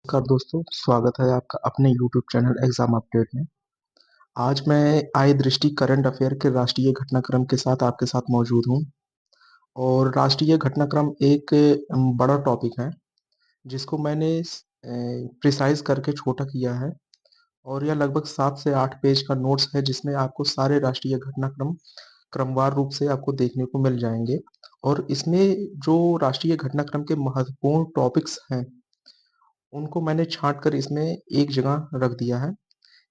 नमस्कार दोस्तों, स्वागत है आपका अपने यूट्यूब चैनल एग्ज़ाम अपडेट में। आज मैं आय दृष्टि करंट अफ़ेयर के राष्ट्रीय घटनाक्रम के साथ आपके साथ मौजूद हूँ और राष्ट्रीय घटनाक्रम एक बड़ा टॉपिक है, जिसको मैंने प्रिसाइज़ करके छोटा किया है और यह लगभग 7 से 8 पेज का नोट्स है, जिसमें आपको सारे राष्ट्रीय घटनाक्रम क्रमवार रूप से आपको देखने को मिल जाएँगे और इसमें जो राष्ट्रीय घटनाक्रम के महत्वपूर्ण टॉपिक्स हैं, उनको मैंने छाँट कर इसमें एक जगह रख दिया है।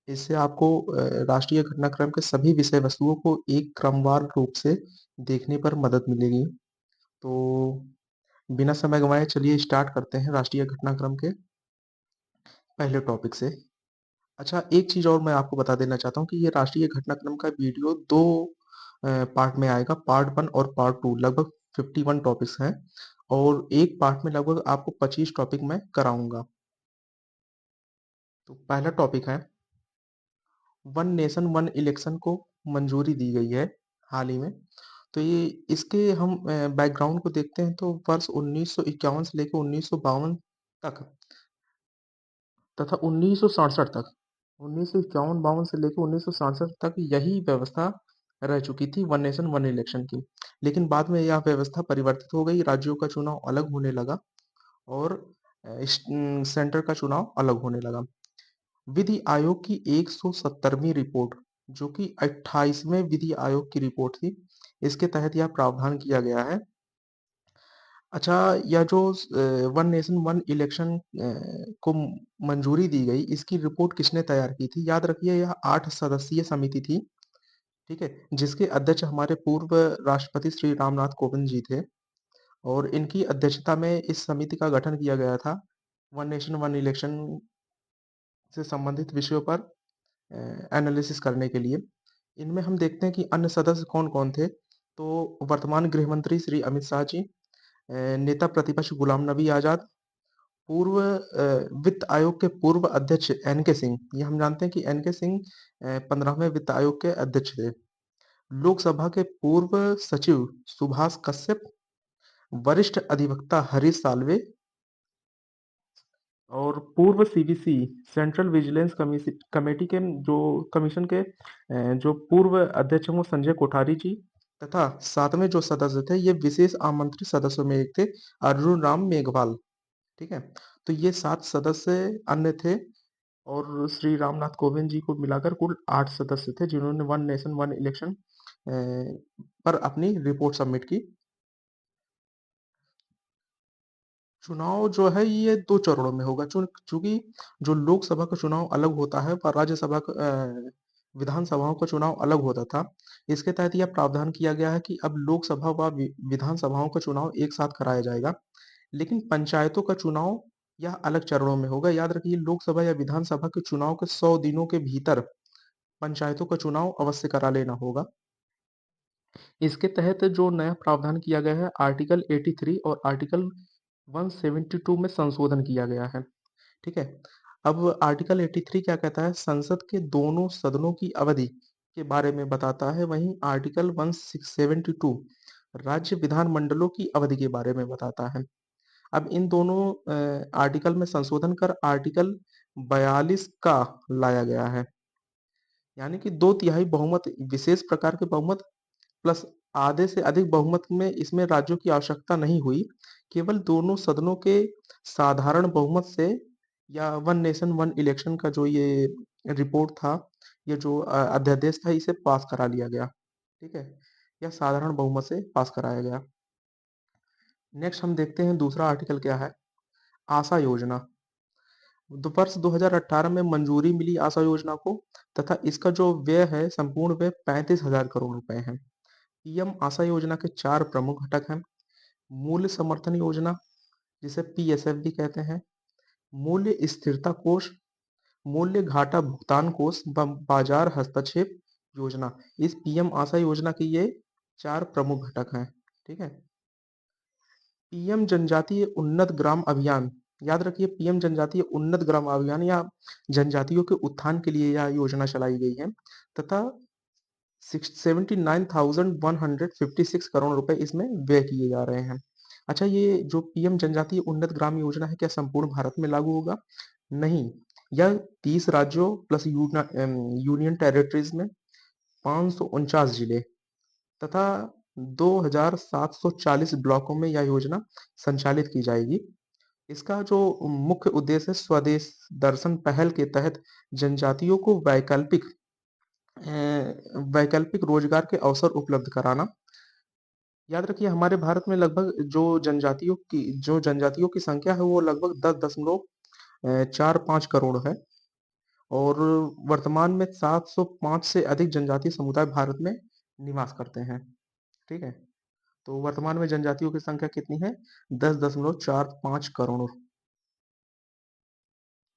इससे आपको राष्ट्रीय घटनाक्रम के सभी विषय वस्तुओं को एक क्रमवार रूप से देखने पर मदद मिलेगी। तो बिना समय गँवाए चलिए स्टार्ट करते हैं राष्ट्रीय घटनाक्रम के पहले टॉपिक से। अच्छा, एक चीज़ और मैं आपको बता देना चाहता हूँ कि ये राष्ट्रीय घटनाक्रम का वीडियो 2 पार्ट में आएगा, पार्ट 1 और पार्ट 2 लगभग 51 टॉपिक्स हैं और एक पार्ट में लगभग आपको 25 टॉपिक मैं कराऊँगा। तो पहला टॉपिक है वन नेशन वन इलेक्शन को मंजूरी दी गई है हाल ही में। तो ये इसके हम बैकग्राउंड को देखते हैं तो वर्ष 1951 से लेकर 1952 तक तथा 1967 तक 1951-52 से लेकर 1967 तक यही व्यवस्था रह चुकी थी वन नेशन वन इलेक्शन की। लेकिन बाद में यह व्यवस्था परिवर्तित हो गई, राज्यों का चुनाव अलग होने लगा और सेंटर का चुनाव अलग होने लगा। विधि आयोग की 170वीं रिपोर्ट, जो कि 28वें विधि आयोग की रिपोर्ट थी, इसके तहत यह प्रावधान किया गया है। अच्छा, यह जो वन नेशन वन इलेक्शन को मंजूरी दी गई, इसकी रिपोर्ट किसने तैयार की थी? याद रखिए यह 8 सदस्यीय समिति थी, ठीक है? जिसके अध्यक्ष हमारे पूर्व राष्ट्रपति श्री रामनाथ कोविंद जी थे और इनकी अध्यक्षता में इस समिति का गठन किया गया था, वन नेशन वन इलेक्शन से संबंधित विषयों पर एनालिसिस करने के लिए। इनमें हम देखते हैं कि अन्य सदस्य कौन-कौन थे, तो वर्तमान गृह मंत्री श्री अमित शाह जी, नेता प्रतिपक्ष गुलाम नबी आज़ाद, पूर्व वित्त आयोग के पूर्व अध्यक्ष एन.के. सिंह, ये हम जानते हैं कि एन.के. सिंह 15वें वित्त आयोग के अध्यक्ष थे। लोकसभा के पूर्व सचिव सुभाष कश्यप, वरिष्ठ अधिवक्ता हरीश साल्वे और पूर्व सीवीसी सेंट्रल विजिलेंस कमेटी के जो कमीशन के जो पूर्व अध्यक्ष हैं वो संजय कोठारी जी तथा 7वें जो सदस्य थे ये विशेष आमंत्रित सदस्यों में एक थे अर्जुन राम मेघवाल, ठीक है? तो ये 7 सदस्य अन्य थे और श्री रामनाथ कोविंद जी को मिलाकर कुल 8 सदस्य थे जिन्होंने वन नेशन वन इलेक्शन पर अपनी रिपोर्ट सबमिट की। चुनाव जो है ये 2 चरणों में होगा चूँकि जो लोकसभा का चुनाव अलग होता है और राज्यसभा का विधानसभाओं का चुनाव अलग होता था। इसके तहत यह प्रावधान किया गया है कि अब लोकसभा व विधानसभाओं का चुनाव एक साथ कराया जाएगा। लेकिन पंचायतों का चुनाव यह अलग चरणों में होगा। याद रखिए लोकसभा या विधानसभा के चुनाव के 100 दिनों के भीतर पंचायतों का चुनाव अवश्य करा लेना होगा। इसके तहत जो नया प्रावधान किया गया है आर्टिकल 83 और आर्टिकल 172 में संशोधन किया गया है, ठीक है? अब आर्टिकल 83 क्या कहता है? संसद के दोनों सदनों की अवधि के बारे में बताता है, वहीं आर्टिकल 172 राज्य विधानमंडलों की अवधि के बारे में बताता है। अब इन दोनों आर्टिकल में संशोधन कर आर्टिकल 42 का लाया गया है, यानी कि 2 तिहाई बहुमत विशेष प्रकार के बहुमत प्लस आधे से अधिक बहुमत में इसमें राज्यों की आवश्यकता नहीं हुई। केवल दोनों सदनों के साधारण बहुमत से या वन नेशन वन इलेक्शन का जो ये रिपोर्ट था, ये जो अध्यादेश था इसे पास करा लिया गया, ठीक है? यह साधारण बहुमत से पास कराया गया। नेक्स्ट हम देखते हैं दूसरा आर्टिकल क्या है? आशा योजना। वर्ष 2018 में मंजूरी मिली आशा योजना को तथा इसका जो व्यय है संपूर्ण व्यय 35,000 करोड़ रुपए है। पीएम आशा योजना के 4 प्रमुख घटक हैं। मूल्य समर्थन योजना, जिसे पीएसएफ भी कहते हैं, मूल्य स्थिरता कोष, मूल्य घाटा भुगतान कोष व बाजार हस्तक्षेप योजना। इस पीएम आशा योजना के ये 4 प्रमुख घटक हैं, ठीक है? पीएम जनजातीय उन्नत ग्राम अभियान, याद रखिए पीएम जनजातीय उन्नत ग्राम अभियान या जनजातियों के उत्थान के लिए यह योजना चलाई गई है तथा 79,156 करोड़ रुपए इसमें व्यय किए जा रहे हैं। अच्छा, ये जो पीएम जनजातीय उन्नत ग्राम योजना है, क्या संपूर्ण भारत में लागू होगा? नहीं, यह 30 राज्यों प्लस यूनियन टेरिटरीज में 549 जिले तथा 2740 ब्लॉकों में यह योजना संचालित की जाएगी। इसका जो मुख्य उद्देश्य है, स्वदेश दर्शन पहल के तहत जनजातियों को वैकल्पिक रोजगार के अवसर उपलब्ध कराना। याद रखिए, हमारे भारत में लगभग जो जनजातियों की संख्या है, वो लगभग 10.45 करोड़ है। और वर्तमान में 705 से अधिक जनजातीय समुदाय भारत में निवास करते हैं। ठीक है, तो वर्तमान में जनजातियों की संख्या कितनी है? 10.45 करोड़।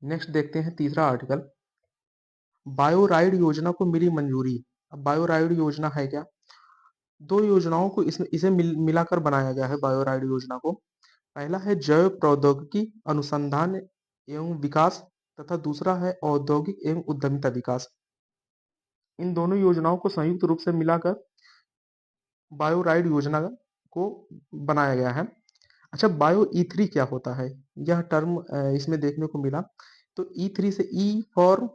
नेक्स्ट देखते हैं तीसरा आर्टिकल। बायोराइड योजना को मिली मंजूरी। अब बायोराइड योजना है क्या? दो योजनाओं को इसे मिलाकर बनाया गया है बायोराइड योजना को। पहला है जैव प्रौद्योगिकी अनुसंधान एवं विकास तथा दूसरा है औद्योगिक एवं उद्यमिता विकास। इन दोनों योजनाओं को संयुक्त रूप से मिलाकर बायोराइड योजना को बनाया गया है। अच्छा, बायो ई3 क्या होता है? यह टर्म इसमें देखने को मिला। तो ई3 से E for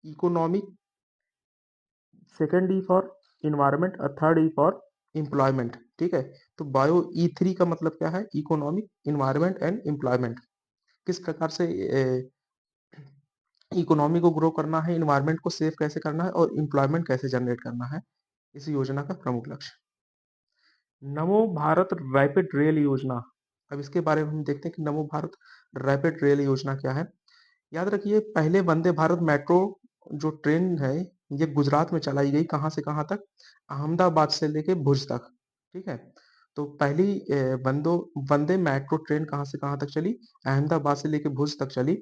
economic, second E for environment और थर्ड ई फॉर एम्प्लॉयमेंट। ठीक है, तो बायो ई3 का मतलब क्या है? Economic, environment and employment. किस प्रकार से इकोनॉमी को ग्रो करना है, इन्वायरमेंट को सेव कैसे करना है और एम्प्लॉयमेंट कैसे जनरेट करना है, इस योजना का प्रमुख लक्ष्य। नमो भारत रैपिड रेल योजना। अब इसके बारे में हम देखते हैं कि नमो भारत रैपिड रेल योजना क्या है। याद रखिए, पहले वंदे भारत मेट्रो जो ट्रेन है, ये गुजरात में चलाई गई। कहाँ से कहाँ तक? अहमदाबाद से लेके भुज तक। ठीक है, तो पहली वंदे मेट्रो ट्रेन कहाँ से कहाँ तक चली? अहमदाबाद से लेके भुज तक चली।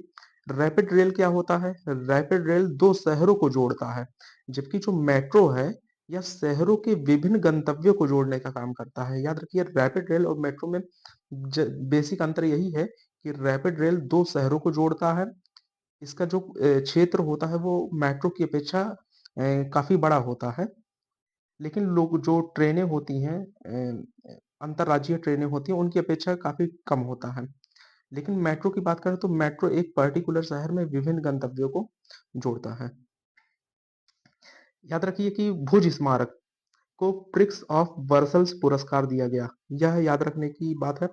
रैपिड रेल क्या होता है? रैपिड रेल दो शहरों को जोड़ता है, जबकि जो मेट्रो है, यह शहरों के विभिन्न गंतव्यों को जोड़ने का काम करता है। याद रखिए, रैपिड रेल और मेट्रो में बेसिक अंतर यही है कि रैपिड रेल दो शहरों को जोड़ता है। इसका जो क्षेत्र होता है, वो मेट्रो की अपेक्षा काफी बड़ा होता है। लेकिन लोग जो ट्रेनें होती हैं, अंतरराज्यीय ट्रेनें होती हैं, उनकी अपेक्षा काफी कम होता है। लेकिन मेट्रो की बात करें तो मेट्रो एक पर्टिकुलर शहर में विभिन्न गंतव्यों को जोड़ता है। याद रखिए कि भुज स्मारक को प्रिक्स ऑफ वर्सल्स पुरस्कार दिया गया। यह याद रखने की बात है।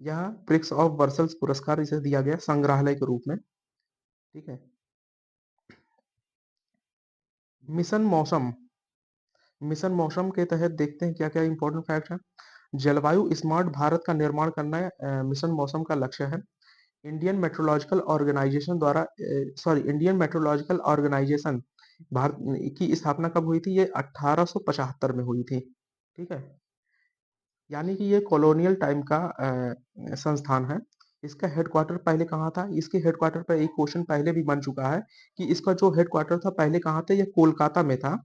यह प्रिक्स ऑफ वर्सल्स पुरस्कार इसे दिया गया संग्रहालय के रूप में। ठीक है। मिशन मौसम। मिशन मौसम के तहत देखते हैं क्या क्या इंपॉर्टेंट फैक्ट है। जलवायु स्मार्ट भारत का निर्माण करना मिशन मौसम का लक्ष्य है। इंडियन मेट्रोलॉजिकल ऑर्गेनाइजेशन भारत की स्थापना कब हुई थी? ये 1875 में हुई थी। ठीक है, यानी कि ये कॉलोनियल टाइम का संस्थान है। इसका हेडक्वार्टर पहले कहाँ था? इसके हेडक्वार्टर पर एक क्वेश्चन पहले भी बन चुका है कि इसका जो हेडक्वार्टर था पहले कहाँ था? ये कोलकाता में था।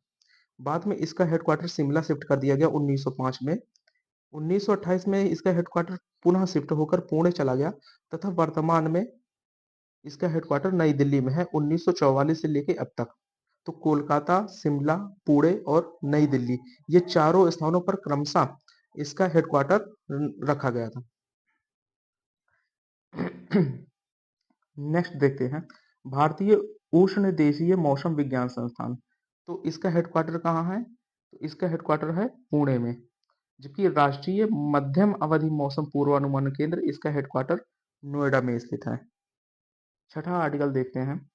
बाद में इसका हेडक्वार्टर शिमला शिफ्ट कर दिया गया 1905 में। 1928 में इसका हेडक्वार्टर पुनः शिफ्ट होकर पुणे चला गया तथा वर्तमान में इसका हेडक्वार्टर नई दिल्ली में है 1944 से लेके अब तक। तो कोलकाता, शिमला, पुणे और नई दिल्ली, ये चारों स्थानों पर क्रमशः इसका हेडक्वार्टर रखा गया था। नेक्स्ट देखते हैं, भारतीय उष्ण देशीय मौसम विज्ञान संस्थान। तो इसका हेडक्वार्टर कहाँ है? तो इसका हेडक्वार्टर है पुणे में। जबकि राष्ट्रीय मध्यम अवधि मौसम पूर्वानुमान केंद्र, इसका हेडक्वार्टर नोएडा में स्थित है। छठा आर्टिकल देखते हैं,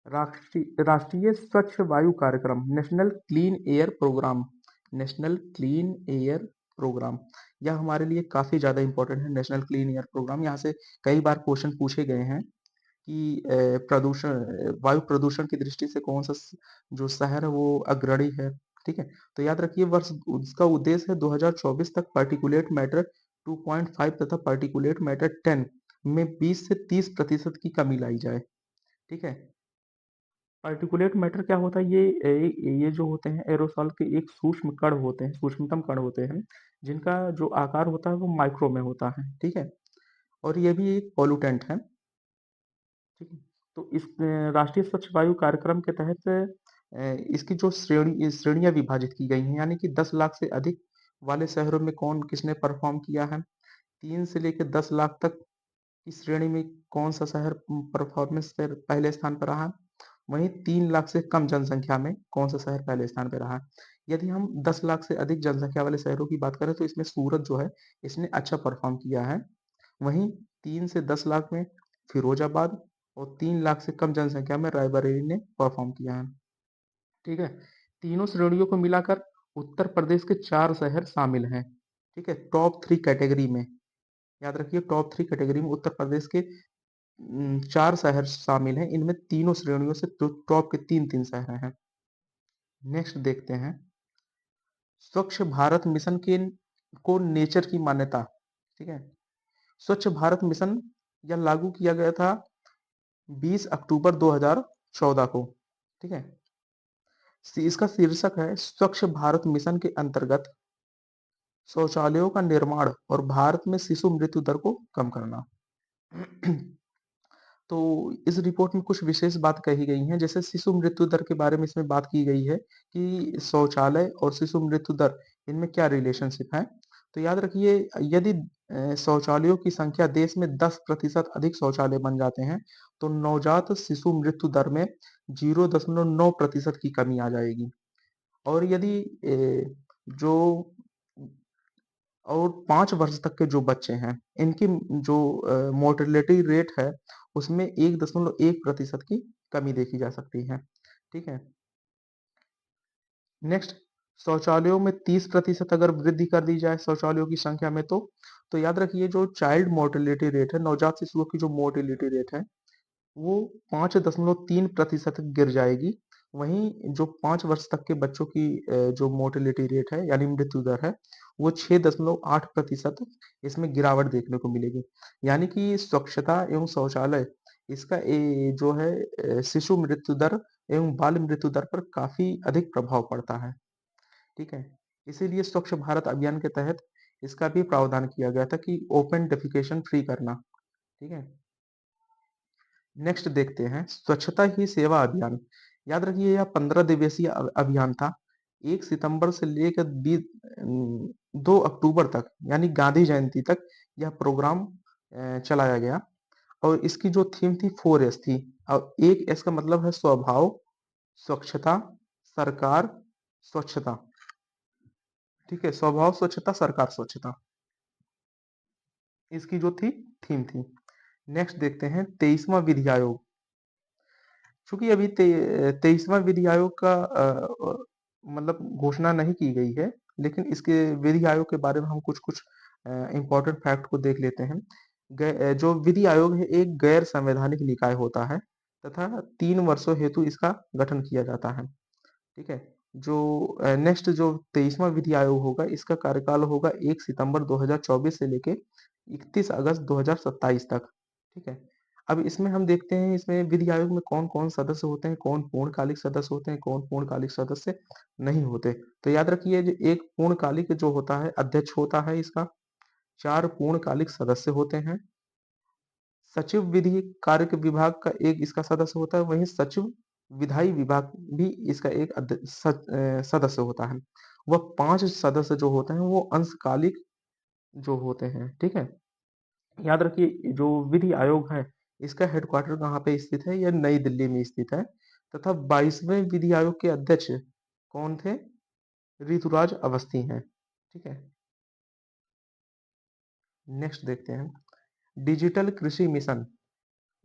राष्ट्रीय स्वच्छ वायु कार्यक्रम, national clean air program. National clean air program, यह हमारे लिए काफी ज्यादा इंपॉर्टेंट है। नेशनल क्लीन एयर प्रोग्राम, यहाँ से कई बार क्वेश्चन पूछे गए हैं कि वायु प्रदूषण की दृष्टि से कौन सा जो शहर है वो अग्रणी है। ठीक है, तो याद रखिए, वर्ष उसका उद्देश्य है 2024 तक पार्टिकुलेट मैटर 2.5 तथा पार्टिकुलेट मैटर 10 में 20 से 30% की कमी लाई जाए। ठीक है, पार्टिकुलेट मैटर क्या होता है? ये जो होते हैं एरोसॉल के एक सूक्ष्म कण होते हैं, सूक्ष्मतम कण होते हैं, जिनका जो आकार होता है वो माइक्रो में होता है। ठीक है, और ये भी एक पॉल्यूटेंट है। ठीक है, तो इस राष्ट्रीय स्वच्छ वायु कार्यक्रम के तहत इसकी जो श्रेणियां विभाजित की गई हैं, यानी कि 10 लाख से अधिक वाले शहरों में कौन किसने परफॉर्म किया है। 3 से लेके 10 लाख तक की श्रेणी में कौन-सा शहर परफॉर्मेंस पे पहले स्थान पर रहा है? वहीं 3 लाख से कम जनसंख्या में कौन-सा शहर पहले स्थान पे रहा है? यदि हम 10 लाख से अधिक जनसंख्या वाले शहरों की बात करें तो इसमें सूरत जो है, इसने अच्छा परफॉर्म किया है। वहीं 3 से 10 लाख में फिरोजाबाद और 3 लाख से कम जनसंख्या में रायबरेली ने परफॉर्म किया है। ठीक है? तीनों श्रेणियों को मिलाकर उत्तर प्रदेश के 4 शहर शामिल हैं। ठीक है? टॉप 3 कैटेगरी में, याद रखिए टॉप 3 कैटेगरी में उत्तर प्रदेश के 4 शहर शामिल हैं। इनमें तीनों श्रेणियों से जो टॉप के 3-3 शहर हैं। नेक्स्ट देखते हैं, स्वच्छ भारत मिशन के को नेचर की मान्यता। ठीक है? स्वच्छ भारत मिशन यह लागू किया गया था 20 अक्टूबर 2014 को। ठीक है? इसका शीर्षक है स्वच्छ भारत मिशन के अंतर्गत शौचालयों का निर्माण और भारत में शिशु मृत्यु दर को कम करना। तो इस रिपोर्ट में कुछ विशेष बात कही गई हैं, जैसे शिशु मृत्यु दर के बारे में इसमें बात की गई है कि शौचालय और शिशु मृत्यु दर इनमें क्या रिलेशनशिप है। तो याद रखिए, यदि शौचालयों की संख्या देश में 10% अधिक शौचालय बन जाते हैं तो नवजात शिशु मृत्यु दर में 0.9% की कमी आ जाएगी। और यदि जो और 5 वर्ष तक के जो बच्चे हैं, इनकी जो मोर्टेलिटी रेट है, उसमें 1.1% की कमी देखी जा सकती है। ठीक है? नेक्स्ट, शौचालयों में 30% अगर वृद्धि कर दी जाए शौचालयों की संख्या में तो याद रखिए जो चाइल्ड मोर्टेलिटी रेट है, नवजात शिशुओं की जो मोर्टेलिटी रेट है, वो 5.3% गिर जाएगी। वहीं जो 5 वर्ष तक के बच्चों की जो मोर्टेलिटी रेट है यानी मृत्यु दर है, वो 6.8% इसमें गिरावट देखने को मिलेगी। यानी कि स्वच्छता एवं शौचालय इसका जो है शिशु मृत्यु दर एवं बाल मृत्यु दर पर काफ़ी अधिक प्रभाव पड़ता है। ठीक है? इसीलिए स्वच्छ भारत अभियान के तहत इसका भी प्रावधान किया गया था कि ओपन डेफिकेशन फ्री करना। ठीक है? नेक्स्ट देखते हैं, स्वच्छता ही सेवा अभियान। याद रखिए यह 15 दिवसीय अभियान था। 1 सितंबर से लेकर 2 अक्टूबर तक यानी गांधी जयंती तक यह प्रोग्राम चलाया गया। और इसकी जो थीम थी 4S थी। और 1S का मतलब है स्वभाव, स्वच्छता, सरकार, स्वच्छता। ठीक है? स्वभाव स्वच्छता, सरकार स्वच्छता। इसकी जो थी थीम थी। नेक्स्ट देखते हैं 23वां विधि आयोग। चूंकि अभी 23वां विधि आयोग का मतलब घोषणा नहीं की गई है, लेकिन इसके विधि आयोग के बारे में हम कुछ कुछ इम्पोर्टेंट फैक्ट को देख लेते हैं। जो विधि आयोग है एक गैर संवैधानिक निकाय होता है तथा 3 वर्षों हेतु इसका गठन किया जाता है। ठीक है? जो नेक्स्ट जो 23वां विधि आयोग होगा इसका कार्यकाल होगा 1 सितंबर 2024 से लेके 31 अगस्त 2027 तक। ठीक है? अब इसमें हम देखते हैं इसमें विधि आयोग में कौन-कौन सदस्य होते हैं, कौन पूर्णकालिक सदस्य होते हैं, कौन पूर्णकालिक सदस्य नहीं होते। तो याद रखिए जो एक पूर्णकालिक जो होता है अध्यक्ष होता है इसका, 4 पूर्णकालिक सदस्य होते हैं। सचिव विधि कार्य विभाग का एक इसका सदस्य होता है, वहीं सचिव विधायी विभाग भी इसका एक सदस्य होता है। वह 5 सदस्य जो होते हैं वो अंशकालिक जो होते हैं। ठीक है? याद रखिए जो विधि आयोग है इसका हेडक्वार्टर कहाँ पे स्थित है? यह नई दिल्ली में स्थित है तथा 22वें विधि आयोग के अध्यक्ष कौन थे? ऋतुराज अवस्थी हैं। ठीक है? नेक्स्ट देखते हैं डिजिटल कृषि मिशन।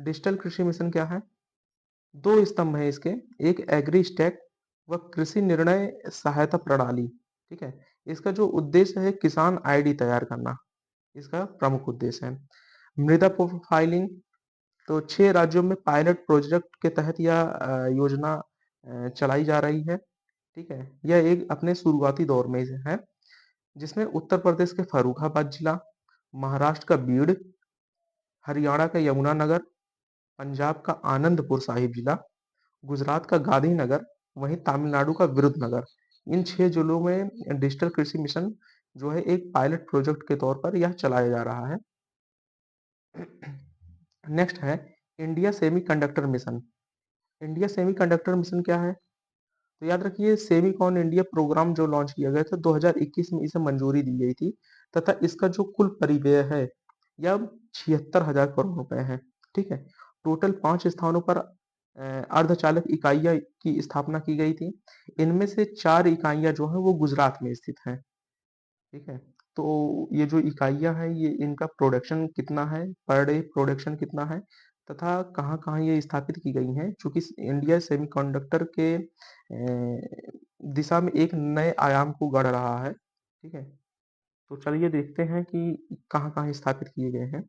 डिजिटल कृषि मिशन क्या है? 2 स्तंभ हैं इसके, एक एग्री स्टैक व कृषि निर्णय सहायता प्रणाली। ठीक है? इसका जो उद्देश्य है किसान आईडी तैयार करना, इसका प्रमुख उद्देश्य है। मृदा प्रोफाइलिंग, तो 6 राज्यों में पायलट प्रोजेक्ट के तहत यह योजना चलाई जा रही है। ठीक है? यह एक अपने शुरुआती दौर में है, जिसमें उत्तर प्रदेश के फर्रुखाबाद जिला, महाराष्ट्र का बीड़, हरियाणा का यमुनानगर, पंजाब का आनंदपुर साहिब जिला, गुजरात का गांधीनगर, वहीं तमिलनाडु का विरुधनगर। इन 6 जिलों में डिजिटल कृषि मिशन जो है एक पायलट प्रोजेक्ट के तौर पर यह चलाया जा रहा है। नेक्स्ट है India semiconductor mission. India semiconductor mission क्या है? तो याद रखिए सेमीकॉन इंडिया प्रोग्राम जो लॉन्च किया गया था 2021 में इसे मंजूरी दी गई थी। तथा इसका जो कुल परिव्यय है यह 76,000 करोड़ रुपए है। ठीक है। टोटल 5 स्थानों पर अर्धचालक इकाइयाँ की स्थापना की गई थी। इनमें से 4 इकाइयाँ जो हैं वो गुजरात में स्थित हैं। ठीक है। तो ये जो इकाइयाँ हैं ये इनका प्रोडक्शन कितना है, पर डे प्रोडक्शन कितना है तथा कहाँ-कहाँ ये स्थापित की गई हैं, चूँकि इंडिया सेमीकंडक्टर के दिशा में एक नए आयाम को गढ़ रहा है। ठीक है। तो चलिए देखते हैं कि कहाँ-कहाँ स्थापित किए गए हैं।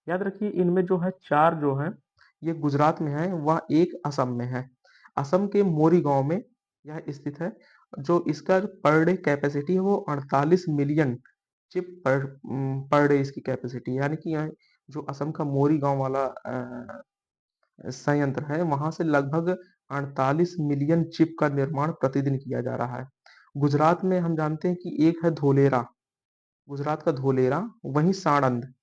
याद रखिए इनमें जो है 4 जो हैं ये गुजरात में है, वह एक असम में है। असम के मोरी गाँव में यह स्थित है। जो इसका पर डे कैपेसिटी है वो 48 मिलियन चिप पर डे इसकी कैपेसिटी है। यानी कि यह जो असम का मोरी गाँव वाला संयंत्र है वहाँ से लगभग 48 मिलियन चिप का निर्माण प्रतिदिन किया जा रहा है। गुजरात में हम जानते हैं कि एक है धोलेरा, गुजरात का धोलेरा, वहीं साणंद,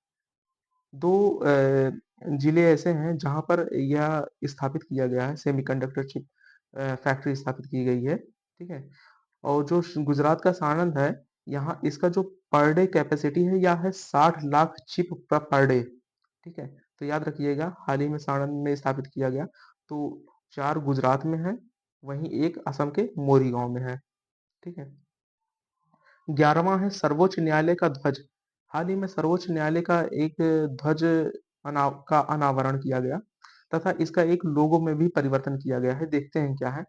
2 जिले ऐसे हैं जहाँ पर यह स्थापित किया गया है, सेमीकंडक्टर चिप फैक्ट्री स्थापित की गई है। ठीक है। और जो गुजरात का साणंद है, यहाँ इसका जो पर डे कैपेसिटी है यह है 60 लाख चिप पर डे। ठीक है। तो याद रखिएगा हाल ही में साणंद में स्थापित किया गया। तो 4 गुजरात में है, वहीं एक असम के मोरी गांव में है। ठीक है। 11वां है सर्वोच्च न्यायालय का ध्वज। हाल ही में सर्वोच्च न्यायालय का एक ध्वज का अनावरण किया गया तथा इसका एक लोगो में भी परिवर्तन किया गया है। देखते हैं क्या है।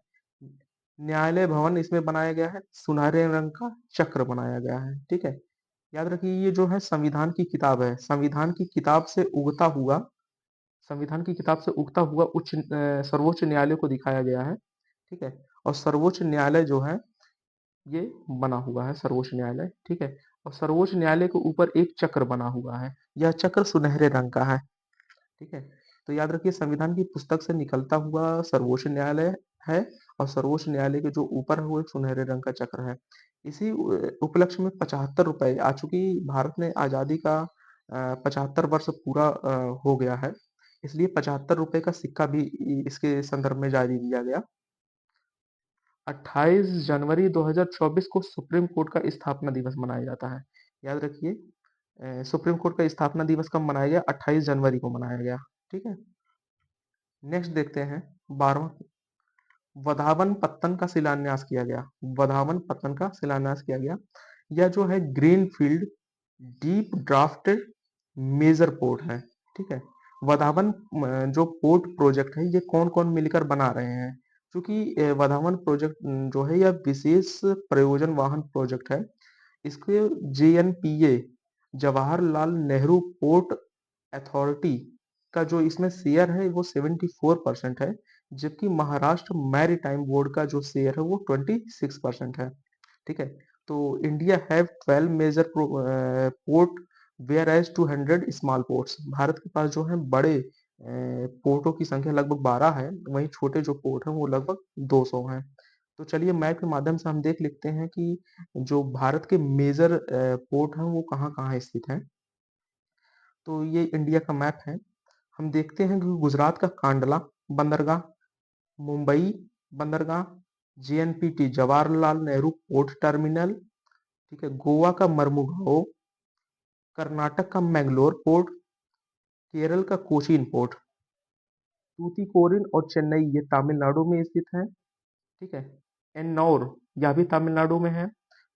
न्यायालय भवन इसमें बनाया गया है, सुनहरे रंग का चक्र बनाया गया है। ठीक है। याद रखिए ये जो है संविधान की किताब है, संविधान की किताब से उगता हुआ सर्वोच्च न्यायालय को दिखाया गया है। ठीक है। और सर्वोच्च न्यायालय जो है ये बना हुआ है सर्वोच्च न्यायालय। ठीक है। और सर्वोच्च न्यायालय के ऊपर एक चक्र बना हुआ है, यह चक्र सुनहरे रंग का है। ठीक है। तो याद रखिए संविधान की पुस्तक से निकलता हुआ सर्वोच्च न्यायालय है और सर्वोच्च न्यायालय के जो ऊपर है वो एक सुनहरे रंग का चक्र है। इसी उपलक्ष्य में 75 रुपए आज चूंकि भारत ने आजादी का 75 वर्ष पूरा हो गया है, इसलिए 75 रुपए का सिक्का भी इसके संदर्भ में जारी किया गया। 28 जनवरी 2024 को सुप्रीम कोर्ट का स्थापना दिवस मनाया जाता है। याद रखिए सुप्रीम कोर्ट का स्थापना दिवस कब मनाया गया? 28 जनवरी को मनाया गया। ठीक है। नेक्स्ट देखते हैं 12वां, वधावन पत्तन का शिलान्यास किया गया। वधावन पत्तन का शिलान्यास किया गया। यह जो है greenfield deep drafted major port है। ठीक है। वधावन जो पोर्ट प्रोजेक्ट है ये कौन कौन मिलकर बना रहे हैं? क्योंकि वधावन प्रोजेक्ट जो है यह विशेष प्रयोजन वाहन प्रोजेक्ट है। इसके JNPA Jawaharlal Nehru port authority का जो इसमें शेयर है वो 74% है, जबकि महाराष्ट्र मैरीटाइम बोर्ड का जो शेयर है वो 26% है। ठीक है। तो India have 12 major port where as 200 small ports. Bharat के पास जो है बड़े पोर्टों की संख्या लगभग 12 है, वहीं छोटे जो पोर्ट हैं वो लगभग 200 हैं। तो चलिए मैप के माध्यम से हम देख लेते हैं कि जो भारत के मेजर पोर्ट हैं वो कहाँ-कहाँ स्थित हैं। तो ये इंडिया का मैप है। हम देखते हैं कि गुजरात का कांडला बंदरगाह, मुंबई बंदरगाह, JNPT Jawaharlal Nehru port terminal, ठीक है, गोवा का मर्मुगाओ, कर्नाटक का मैंगलोर पोर्ट, केरल का कोचीन पोर्ट, तूतीकोरिन और चेन्नई ये तमिलनाडु में स्थित है। ठीक है। एन्नौर यह भी तमिलनाडु में है।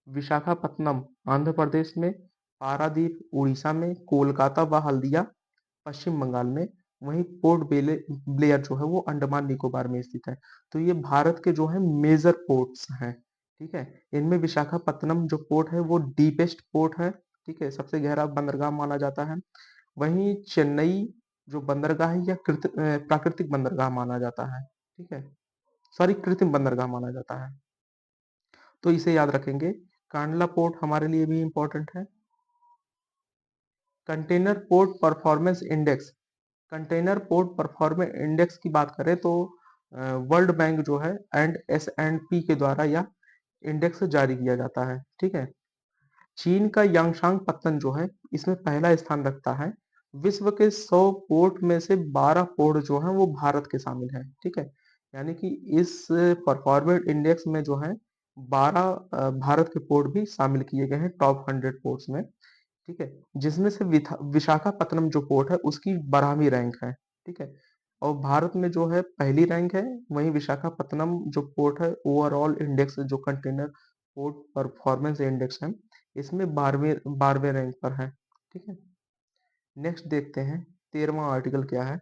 विशाखापत्तनम आंध्र प्रदेश में, पारादीप उड़ीसा में, कोलकाता व हल्दिया पश्चिम बंगाल में, वहीं पोर्ट ब्लेयर जो है वो अंडमान निकोबार में स्थित है। तो ये भारत के जो है मेजर पोर्ट्स हैं। ठीक है। इनमें विशाखापत्तनम जो पोर्ट है वो डीपेस्ट पोर्ट है। ठीक है। सबसे गहरा बंदरगाह माना जाता है। वहीं चेन्नई जो बंदरगाह है यह प्राकृतिक बंदरगाह माना जाता है। ठीक है। सॉरी कृत्रिम बंदरगाह माना जाता है। तो इसे याद रखेंगे। कांडला पोर्ट हमारे लिए भी इंपॉर्टेंट है। Container port performance index, container port performance index की बात करें तो वर्ल्ड बैंक जो है एंड S&P के द्वारा यह इंडेक्स जारी किया जाता है। ठीक है। चीन का यांगशांग पत्तन जो है इसमें पहला स्थान रखता है। विश्व के 100 पोर्ट में से 12 पोर्ट जो है वो भारत के शामिल है। ठीक है। यानी कि इस परफॉर्मेंस इंडेक्स में जो है 12 भारत के पोर्ट भी शामिल किए गए हैं टॉप 100 पोर्ट्स में, ठीक है? जिसमें से विशाखापत्तनम जो पोर्ट है उसकी 12वीं रैंक है, ठीक है? और भारत में जो है पहली रैंक है, वहीं विशाखापत्तनम जो पोर्ट है ओवरऑल इंडेक्स जो कंटेनर पोर्ट परफॉर्मेंस इंडेक्स है, इसमें 12वें रैंक पर है, ठीक है? नेक्स्ट देखते हैं 13वां आर्टिकल क्या है।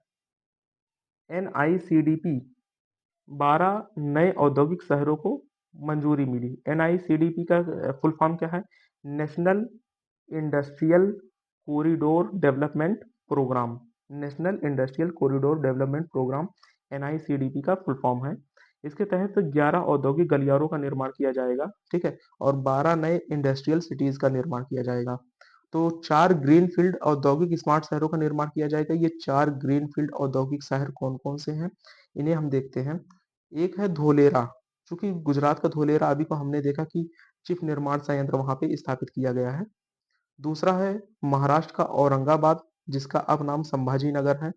एनआईसीडीपी 12 नए औद्योगिक शहरों को मंजूरी मिली। एनआईसीडीपी का फुल फॉर्म क्या है? National industrial corridor development programme. National industrial corridor development programme NICDP का फुल फॉर्म है। इसके तहत 11 औद्योगिक गलियारों का निर्माण किया जाएगा, ठीक है? और 12 नए इंडस्ट्रियल सिटीज का निर्माण किया जाएगा। तो 4 ग्रीनफील्ड औद्योगिक स्मार्ट शहरों का निर्माण किया जाएगा। ये 4 ग्रीनफील्ड औद्योगिक शहर कौन-कौन से हैं? इन्हें हम देखते हैं। एक है धोलेरा, चूँकि गुजरात का धोलेरा अभी को हमने देखा कि चिप निर्माण संयंत्र वहाँ पे स्थापित किया गया है। दूसरा है महाराष्ट्र का औरंगाबाद, जिसका अब नाम संभाजी नगर है।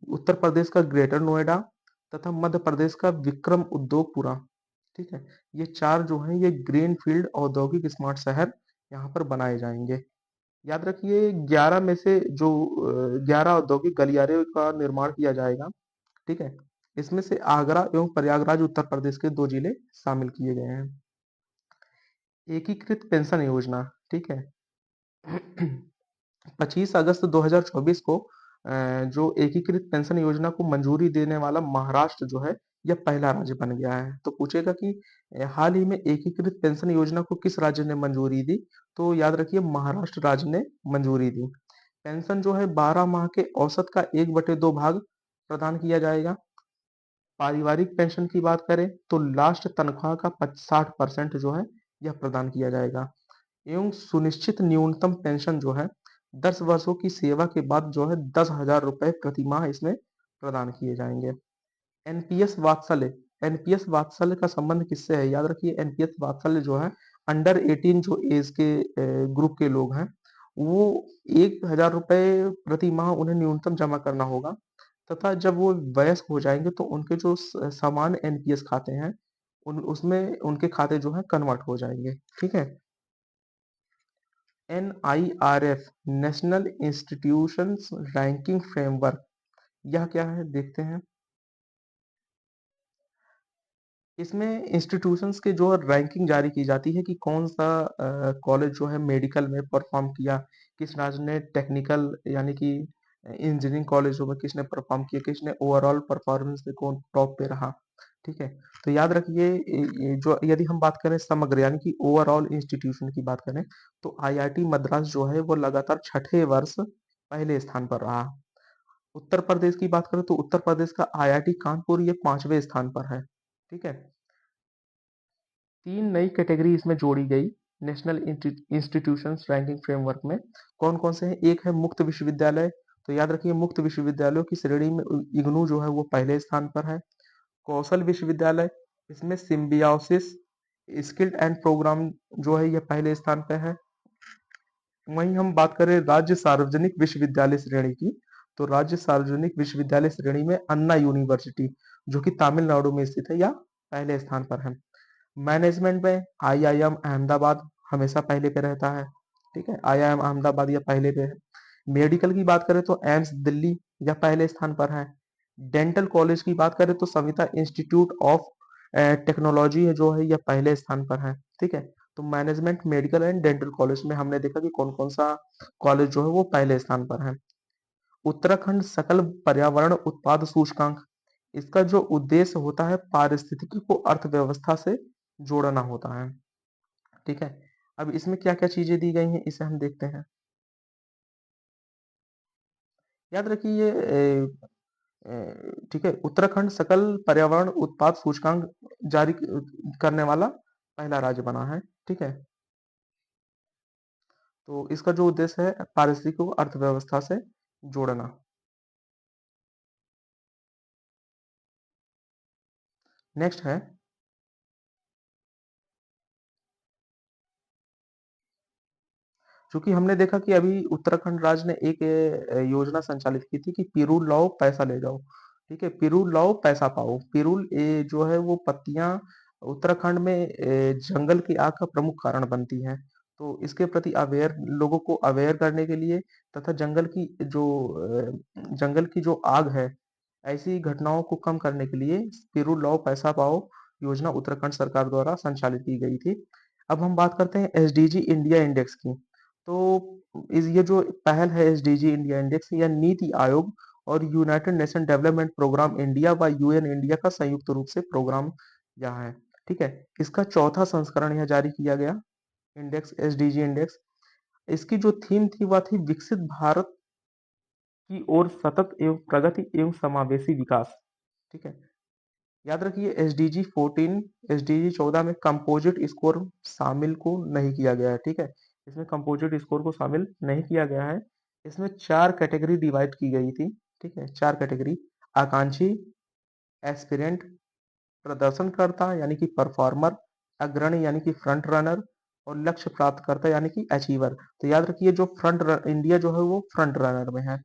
उत्तर प्रदेश का ग्रेटर नोएडा तथा मध्य प्रदेश का विक्रम उद्योगपुरा, ठीक है? ये 4 जो हैं ये ग्रीनफील्ड औद्योगिक स्मार्ट शहर यहाँ पर बनाए जाएँगे। याद रखिए 11 में से जो 11 औद्योगिक गलियारे का निर्माण किया जाएगा, ठीक है? इसमें से आगरा एवं प्रयागराज उत्तर प्रदेश के 2 जिले शामिल किए गए हैं। एकीकृत पेंशन योजना, ठीक है? 25 अगस्त 2024 को जो एकीकृत पेंशन योजना को मंजूरी देने वाला महाराष्ट्र जो है, यह पहला राज्य बन गया है। तो पूछेगा कि हाल ही में एकीकृत पेंशन योजना को किस राज्य ने मंजूरी दी? तो याद रखिए महाराष्ट्र राज्य ने मंजूरी दी। पेंशन जो है 12 माह के औसत का 1/2 भाग प्रदान किया जाएगा। पारिवारिक पेंशन की बात करें तो लास्ट तनख्वाह का 60% जो है यह प्रदान किया जाएगा एवं सुनिश्चित न्यूनतम पेंशन जो है 10 वर्षों की सेवा के बाद जो है 10,000 रुपए प्रति माह इसमें प्रदान किए जाएंगे। एनपीएस वात्सल्य, एनपीएस वात्सल्य का संबंध किससे है? याद रखिए एनपीएस वात्सल्य जो है अंडर 18 जो एज के ग्रुप के लोग हैं, वो 1,000 रुपए प्रति माह उन्हें न्यूनतम जमा करना होगा तथा जब वो वयस्क हो जाएंगे तो उनके जो समान एनपीएस खाते हैं उसमें उनके खाते जो है कन्वर्ट हो जाएंगे, ठीक है? NIRF national institutions ranking framework, यह क्या है देखते हैं। इसमें इंस्टीट्यूशंस के जो रैंकिंग जारी की जाती है कि कौन सा कॉलेज जो है मेडिकल में परफॉर्म किया, किस राज्य ने टेक्निकल यानी कि इंजीनियरिंग कॉलेजों में किसने परफॉर्म किया, किसने ओवरऑल परफॉर्मेंस में कौन टॉप पे रहा, ठीक है? तो याद रखिए जो यदि हम बात करें समग्र यानी कि ओवरऑल इंस्टीट्यूशन की बात करें तो आईआईटी मद्रास जो है वो लगातार छठे वर्ष पहले स्थान पर रहा। उत्तर प्रदेश की बात करें तो उत्तर प्रदेश का आईआईटी कानपुर ये 5वें स्थान पर है, ठीक है? 3 नई कैटेगरी इसमें जोड़ी गई नेशनल इंस्टीट्यूशंस रैंकिंग फ्रेमवर्क में। कौन-कौन से हैं? एक है मुक्त विश्वविद्यालय, तो याद रखिए मुक्त विश्वविद्यालयों की श्रेणी में इग्नू जो है वो पहले स्थान पर है। कौशल विश्वविद्यालय, इसमें सिम्बियोसिस स्किल्ड एंड प्रोग्राम जो है ये पहले स्थान पे है। वहीं हम बात करें राज्य सार्वजनिक विश्वविद्यालय श्रेणी की, तो राज्य सार्वजनिक विश्वविद्यालय श्रेणी में अन्ना यूनिवर्सिटी जो कि तमिलनाडु में स्थित है, या पहले स्थान पर है। मैनेजमेंट में आईआईएम अहमदाबाद हमेशा पहले पे रहता है, ठीक है? आईआईएम अहमदाबाद या पहले पे है। मेडिकल की बात करें तो एम्स दिल्ली या पहले स्थान पर है। डेंटल कॉलेज की बात करें तो सविता इंस्टीट्यूट ऑफ टेक्नोलॉजी है जो है यह पहले स्थान पर है, ठीक है? तो management medical and dental college में हमने देखा कि कौन कौन सा कॉलेज जो है वो पहले स्थान पर है। उत्तराखंड सकल पर्यावरण उत्पाद सूचकांक, इसका जो उद्देश्य होता है पारिस्थितिकी को अर्थव्यवस्था से जोड़ना होता है, ठीक है? अब इसमें क्या-क्या चीजें दी गई हैं इसे हम देखते हैं। याद रखिए ये ठीक है, उत्तराखंड सकल पर्यावरण उत्पाद सूचकांक जारी करने वाला पहला राज्य बना है, ठीक है? तो इसका जो उद्देश्य है पारिस्थितिकी को अर्थव्यवस्था से जोड़ना। नेक्स्ट है चूंकि हमने देखा कि अभी उत्तराखंड राज्य ने एक योजना संचालित की थी कि पिरूल लाओ पैसा ले जाओ, ठीक है? पिरूल लाओ पैसा पाओ। पिरूल जो है वो पत्तियां उत्तराखंड में जंगल की आग का प्रमुख कारण बनती है। तो इसके प्रति अवेयर लोगों को अवेयर करने के लिए तथा जंगल की जो आग है, ऐसी घटनाओं को कम करने के लिए स्पिरू लाओ पैसा पाओ योजना उत्तराखंड सरकार द्वारा संचालित की गई थी। अब हम बात करते हैं एसडीजी इंडिया इंडेक्स की। तो ये जो पहल है एसडीजी इंडिया इंडेक्स, यह नीति आयोग और united nation development program India व यूएन इंडिया का संयुक्त रूप से प्रोग्राम यह है। ठीक है। इसका चौथा संस्करण यह जारी किया गया, इंडेक्स एसडीजी इंडेक्स। इसकी जो थीम थी वह थी विकसित भारत की ओर सतत एवं प्रगति एवं समावेशी विकास। ठीक है। याद रखिए एसडीजी 14 एसडीजी 14 में कंपोजिट स्कोर शामिल को नहीं किया गया है। ठीक है। इसमें कंपोजिट स्कोर को शामिल नहीं किया गया है। इसमें चार कैटेगरी डिवाइड की गई थी। ठीक है। चार कैटेगरी, आकांक्षी, एस्पिरेंट, प्रदर्शनकर्ता यानी कि परफॉर्मर, अग्रणी यानी कि फ्रंट रनर और लक्ष्य प्राप्तकर्ता यानी कि अचीवर। तो याद रखिए जो इंडिया जो है वो फ्रंट रनर में है।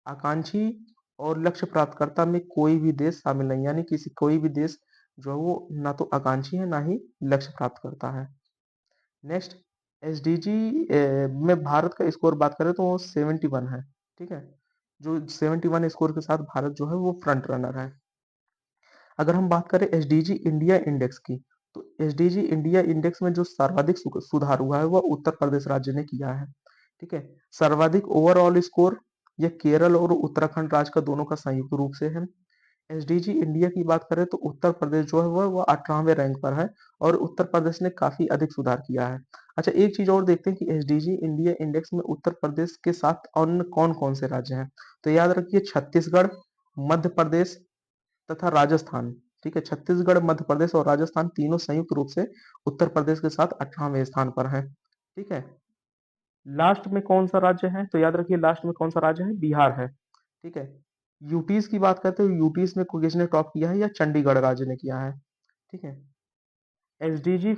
आकांक्षी और लक्ष्य प्राप्तकर्ता में कोई भी देश शामिल नहीं, यानी किसी कोई भी देश जो है वो ना तो आकांक्षी है ना ही लक्ष्य प्राप्त करता है। नेक्स्ट, एसडीजी में भारत का स्कोर बात करें तो वो 71 है। ठीक है। जो 71 स्कोर के साथ भारत जो है वो फ्रंट रनर है। अगर हम बात करें एसडीजी इंडिया इंडेक्स की, तो एसडीजी इंडिया इंडेक्स में जो सर्वाधिक सुधार हुआ है वह उत्तर प्रदेश राज्य ने किया है। ठीक है। सर्वाधिक ओवरऑल स्कोर यह केरल और उत्तराखंड राज्य का दोनों का संयुक्त रूप से है। एसडीजी इंडिया की बात करें तो उत्तर प्रदेश जो है वह 18वें रैंक पर है और उत्तर प्रदेश ने काफी अधिक सुधार किया है। अच्छा, एक चीज और देखते हैं कि एसडीजी इंडिया इंडेक्स में उत्तर प्रदेश के साथ अन्य कौन कौन से राज्य हैं। तो याद रखिए छत्तीसगढ़, मध्य प्रदेश तथा राजस्थान। ठीक है। छत्तीसगढ़, मध्य प्रदेश और राजस्थान तीनों संयुक्त रूप से उत्तर प्रदेश के साथ 18वें स्थान पर है। ठीक है। लास्ट में कौन सा राज्य है, तो याद रखिए लास्ट में कौन सा राज्य है, बिहार है। ठीक है। यूटीज की बात करते हैं, यूटीज में किसने टॉप किया है, या चंडीगढ़ राज्य ने किया है। ठीक है। एसडीजी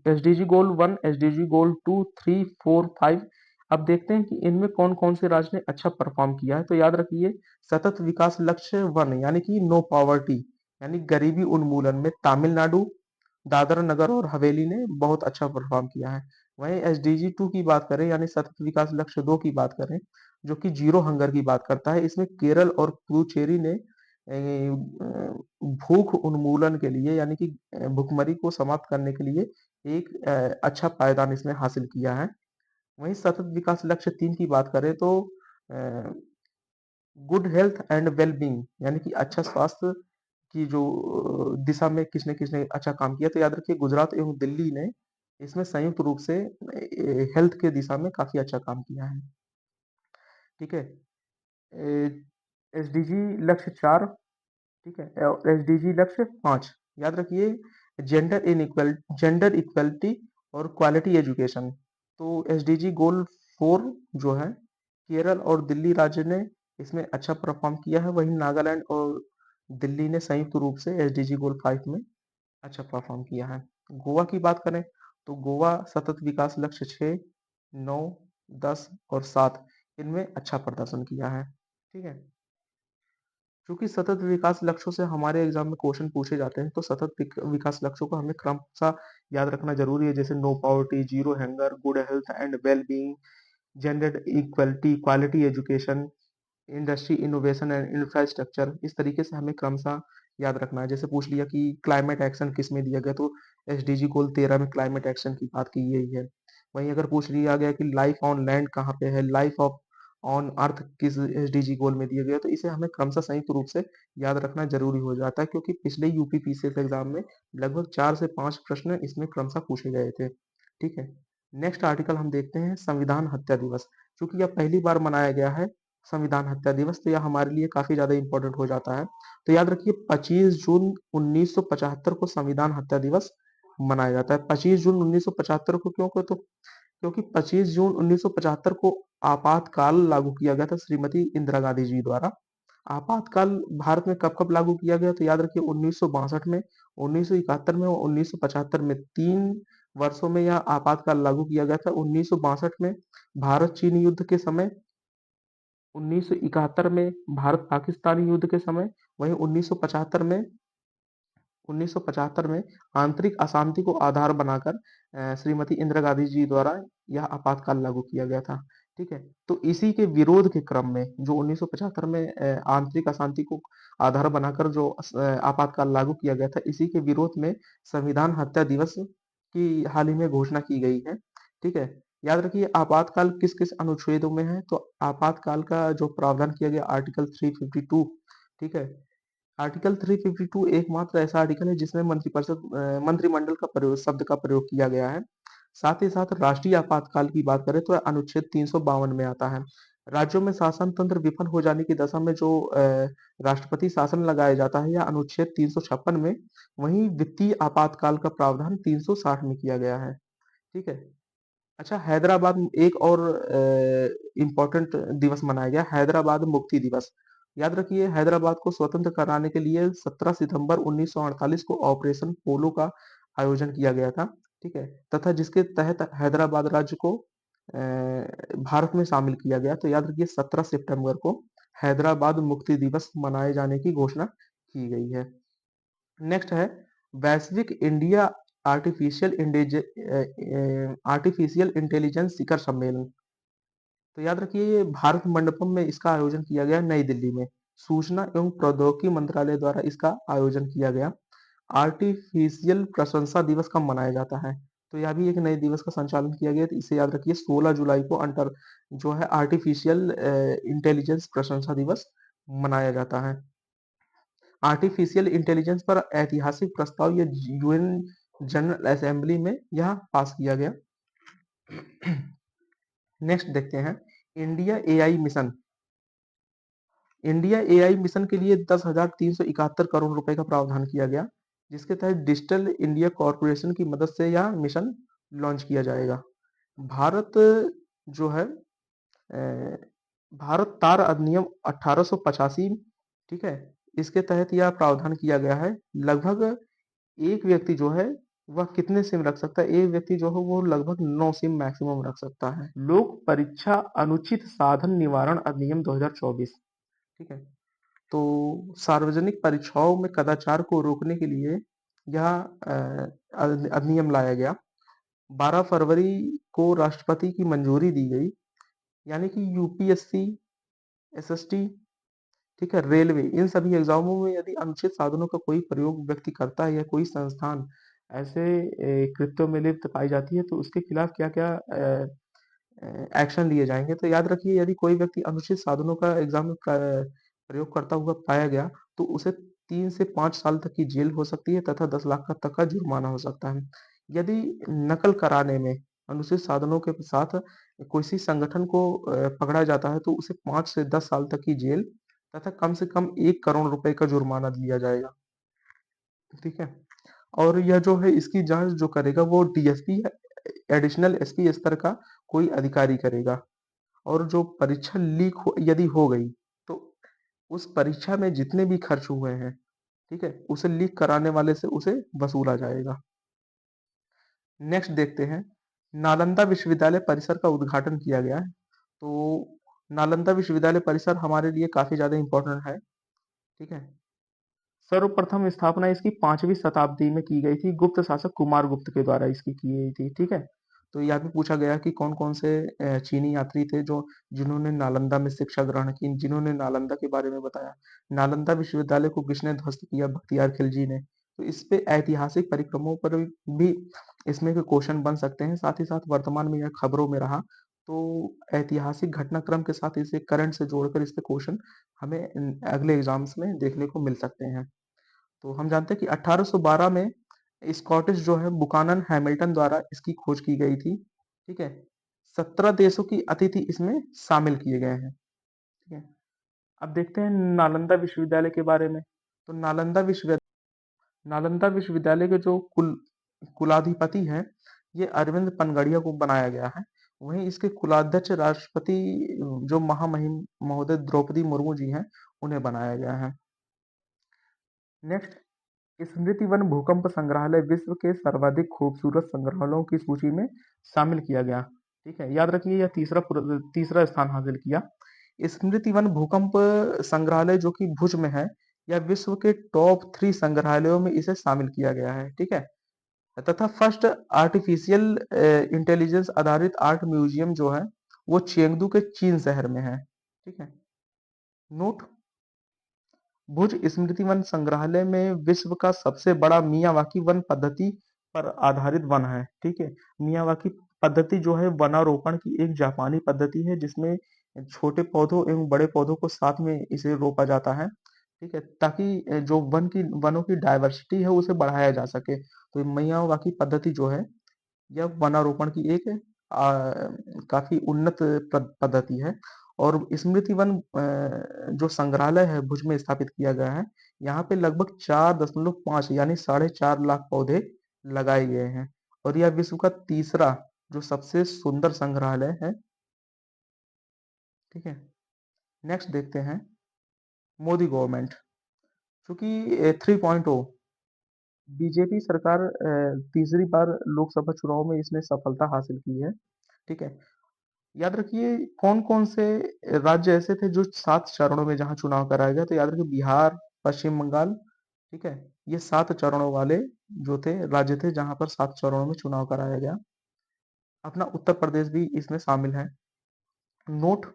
एसडीजी गोल 1, एसडीजी गोल 2, 3, 4, 5। अब देखते हैं कि इनमें कौन कौन से राज्य ने अच्छा परफॉर्म किया है। तो याद रखिए सतत विकास लक्ष्य 1 यानी कि नो पॉवर्टी यानी गरीबी उन्मूलन में तमिलनाडु, दादरा नगर और हवेली ने बहुत अच्छा परफॉर्म किया है। वहीं एसडीजी 2 की बात करें यानी सतत विकास लक्ष्य 2 की बात करें, जो कि जीरो हंगर की बात करता है, इसमें केरल और पुडुचेरी ने भूख उन्मूलन के लिए यानी कि भुखमरी को समाप्त करने के लिए एक अच्छा पायदान इसमें हासिल किया है। वहीं सतत विकास लक्ष्य 3 की बात करें तो good health and well being यानी कि अच्छा स्वास्थ्य की जो दिशा में किसने किसने अच्छा काम किया, तो याद रखिए गुजरात एवं दिल्ली ने इसमें संयुक्त रूप से हेल्थ के दिशा में काफी अच्छा काम किया है। ठीक है। एसडीजी लक्ष्य 4। ठीक है। और एसडीजी लक्ष्य 5, याद रखिए जेंडर इक्वलिटी और क्वालिटी एजुकेशन। तो एसडीजी गोल 4 जो है, केरल और दिल्ली राज्य ने इसमें अच्छा परफॉर्म किया है। वहीं नागालैंड और दिल्ली ने संयुक्त रूप से एसडीजी गोल 5 में अच्छा परफॉर्म किया है। गोवा की बात करें तो गोवा सतत विकास लक्ष्य 6, 9, 10 और 7 इनमें अच्छा प्रदर्शन किया है। ठीक है। चूंकि सतत विकास लक्ष्यों से हमारे एग्जाम में क्वेश्चन पूछे जाते हैं, तो सतत विकास लक्ष्यों को हमें क्रमशः याद रखना जरूरी है, जैसे no poverty, zero hunger, good health and well being, gender equality, quality education, industry innovation and infrastructure. इस तरीके से हमें क्रमशः याद रखना है। जैसे पूछ लिया कि क्लाइमेट एक्शन किस में दिया गया, तो एसडीजी गोल 13 में क्लाइमेट एक्शन की बात की गई है। वहीं अगर पूछ लिया गया कि लाइफ ऑन लैंड कहाँ पे है, लाइफ ऑफ ऑन अर्थ किस एसडीजी गोल में दिया गया, तो इसे हमें क्रमशः संयुक्त रूप से याद रखना जरूरी हो जाता है, क्योंकि पिछले यूपी पीसीएस एग्जाम में लगभग 4 से 5 प्रश्न इसमें क्रमशः पूछे गए थे। ठीक है। नेक्स्ट आर्टिकल हम देखते हैं संविधान हत्या दिवस। चूंकि यह पहली बार मनाया गया है संविधान हत्या दिवस, तो यह हमारे लिए काफी ज्यादा इंपॉर्टेंट हो जाता है। तो याद रखिए 25 जून 1975 को संविधान हत्या दिवस मनाया जाता है। 25 जून 1975 को क्यों को, तो क्योंकि 25 जून 1975 को आपातकाल लागू किया गया था श्रीमती इंदिरा गांधी जी द्वारा। आपातकाल भारत में कब कब लागू किया गया, तो याद रखिए 1962 में, 1971 में और 1975 में, 3 वर्षों में यह आपातकाल लागू किया गया था। 1962 में भारत चीन युद्ध के समय, 1971 में भारत पाकिस्तानी युद्ध के समय, वहीं 1975 में 1975 में आंतरिक अशांति को आधार बनाकर श्रीमती इंदिरा गांधी जी द्वारा यह आपातकाल लागू किया गया था। ठीक है, तो इसी के विरोध के क्रम में जो 1975 में आंतरिक अशांति को आधार बनाकर जो आपातकाल लागू किया गया था, इसी के विरोध में संविधान हत्या दिवस की हाल ही में घोषणा की गई है। ठीक है, याद रखिए आपातकाल किस किस अनुच्छेदों में है, तो आपातकाल का जो प्रावधान किया गया आर्टिकल 352। ठीक है, आर्टिकल 352 एकमात्र ऐसा आर्टिकल है जिसमें मंत्रिमंडल का प्रयोग शब्द का प्रयोग किया गया है। साथ ही साथ राष्ट्रीय आपातकाल की बात करें तो अनुच्छेद 352 में आता है। राज्यों में शासन तंत्र विफल हो जाने की दशा में जो राष्ट्रपति शासन लगाया जाता है या अनुच्छेद 356 में, वहीं वित्तीय आपातकाल का प्रावधान 360 में किया गया है। ठीक है, अच्छा हैदराबाद में एक और इम्पोर्टेंट दिवस मनाया गया, हैदराबाद मुक्ति दिवस। याद रखिए हैदराबाद को स्वतंत्र कराने के लिए 17 सितंबर 1948 को ऑपरेशन पोलो का आयोजन किया गया था। ठीक है, तथा जिसके तहत हैदराबाद राज्य को भारत में शामिल किया गया। तो याद रखिए 17 सितंबर को हैदराबाद मुक्ति दिवस मनाए जाने की घोषणा की गई है। नेक्स्ट है वैश्विक इंडिया आर्टिफिशियल इंटेलिजेंस शिखर सम्मेलन। तो याद रखिए ये भारत मंडपम में इसका आयोजन किया गया नई दिल्ली में। सूचना एवं प्रौद्योगिकी मंत्रालय द्वारा इसका आयोजन किया गया। आर्टिफिशियल प्रशंसा दिवस कब मनाया जाता है, तो यह भी एक नए दिवस का संचालन किया गया। तो इसे याद रखिए 16 जुलाई को अंतर जो है आर्टिफिशियल इंटेलिजेंस प्रशंसा दिवस मनाया जाता है। आर्टिफिशियल इंटेलिजेंस पर ऐतिहासिक प्रस्ताव ये यूएन जनरल असेंबली में यह पास किया गया। नेक्स्ट देखते हैं India AI mission. India AI mission के लिए 10,371 करोड़ रुपए का प्रावधान किया गया, जिसके तहत डिजिटल इंडिया कॉरपोरेशन की मदद से यह मिशन लॉन्च किया जाएगा। भारत जो है भारत तार अधिनियम 1885, ठीक है, इसके तहत यह प्रावधान किया गया है। लगभग एक व्यक्ति जो है वह कितने सिम रख सकता है, एक व्यक्ति जो है वो लगभग 9 सिम मैक्सिमम रख सकता है। लोक परीक्षा अनुचित साधन निवारण अधिनियम 2024। ठीक है, तो सार्वजनिक परीक्षाओं में कदाचार को रोकने के लिए यह अधिनियम लाया गया। 12 फरवरी को राष्ट्रपति की मंजूरी दी गई, यानी कि यूपीएससी, एसएसटी, ठीक है, रेलवे, इन सभी एग्जामों में यदि अनुचित साधनों का कोई प्रयोग व्यक्ति करता है या कोई संस्थान ऐसे कृत्यों में लिप्त पाई जाती है तो उसके खिलाफ क्या-क्या एक्शन लिए जाएंगे। तो याद रखिए यदि कोई व्यक्ति अनुचित साधनों का एग्जाम में प्रयोग करता हुआ पाया गया तो उसे 3 से 5 साल तक की जेल हो सकती है तथा 10 लाख तक का जुर्माना हो सकता है। यदि नकल कराने में अनुचित साधनों के साथ किसी संगठन को पकड़ा जाता है तो उसे 5 से 10 साल तक की जेल तथा कम से कम 1 करोड़ रुपए का जुर्माना दिया जाएगा। ठीक है, और यह जो है इसकी जांच जो करेगा वो डीएसपी एडिशनल एसपी स्तर का कोई अधिकारी करेगा। और जो परीक्षा लीक यदि हो गई तो उस परीक्षा में जितने भी खर्च हुए हैं, ठीक है, उसे लीक कराने वाले से उसे वसूला जाएगा। नेक्स्ट देखते हैं नालंदा विश्वविद्यालय परिसर का उद्घाटन किया गया है। तो नालंदा विश्वविद्यालय परिसर हमारे लिए काफी ज्यादा इंपॉर्टेंट है। ठीक है, सर्वप्रथम स्थापना इसकी 5वीं शताब्दी में की गई थी, गुप्त शासक कुमार गुप्त के द्वारा इसकी की गई थी। ठीक है, तो यह भी पूछा गया कि कौन-कौन से चीनी यात्री थे जो जिन्होंने नालंदा में शिक्षा ग्रहण की, जिन्होंने नालंदा के बारे में बताया। नालंदा विश्वविद्यालय को किसने ध्वस्त किया? बख्तियार खिलजी ने। तो इस पे ऐतिहासिक परिक्रमों पर भी इसमें के क्वेश्चन बन सकते हैं। साथ ही साथ वर्तमान में यह खबरों में रहा, तो ऐतिहासिक घटनाक्रम के साथ इसे करंट से जोड़कर इसके क्वेश्चन हमें अगले एग्जाम्स में देखने को मिल सकते हैं। तो हम जानते हैं कि 1812 में स्कॉटिश जो है बुकानन हैमिल्टन द्वारा इसकी खोज की गई थी। ठीक है, 17 देशों की अतिथि इसमें शामिल किए गए हैं। ठीक है, अब देखते हैं नालंदा विश्वविद्यालय के बारे में। तो नालंदा विश्वविद्यालय के जो कुलाधिपति हैं, ये अरविंद पनगड़िया को बनाया गया है। वहीं इसके कुलाध्यक्ष राष्ट्रपति जो महामहिम महोदय द्रौपदी मुर्मू जी हैं, उन्हें बनाया गया है। नेक्स्ट, स्मृति वन भूकंप संग्रहालय विश्व के सर्वाधिक खूबसूरत संग्रहालयों की सूची में शामिल किया गया। ठीक है, याद रखिए यह तीसरा स्थान हासिल किया। स्मृति वन भूकंप संग्रहालय जो कि भुज में है, या विश्व के टॉप 3 संग्रहालयों में इसे शामिल किया गया है, ठीक है? तथा फर्स्ट आर्टिफिशियल इंटेलिजेंस आधारित आर्ट म्यूजियम जो है, वो चेंगदू के चीन शहर में है, ठीक है? नोट भुज स्मृति वन संग्रहालय में विश्व का सबसे बड़ा मियावाकी वन पद्धति पर आधारित वन है, ठीक है? मियावाकी पद्धति जो है वनारोपण की एक जापानी पद्धति है जिसमें छोटे पौधों एवं बड़े पौधों को साथ में इसे रोपा जाता है, ठीक है? ताकि जो वनों की डायवर्सिटी है उसे बढ़ाया जा सके। तो ये मियावाकी पद्धति जो है यह वनारोपण की एक काफी उन्नत पद्धति है और स्मृति वन जो संग्रहालय है भुज में स्थापित किया गया है। यहाँ पे लगभग 4.5 यानी 4.5 लाख पौधे लगाए गए हैं और यह विश्व का तीसरा जो सबसे सुंदर संग्रहालय है, ठीक है? नेक्स्ट देखते हैं मोदी गवर्नमेंट, चूंकि 3.0 बीजेपी सरकार तीसरी बार लोकसभा चुनाव में इसने सफलता हासिल की है, ठीक है? याद रखिए कौन-कौन से राज्य ऐसे थे जो 7 चरणों में जहाँ चुनाव कराया गया, तो याद रखिए बिहार, पश्चिम बंगाल, ठीक है? ये 7 चरणों वाले जो थे राज्य थे जहाँ पर 7 चरणों में चुनाव कराया गया। अपना उत्तर प्रदेश भी इसमें शामिल है। नोट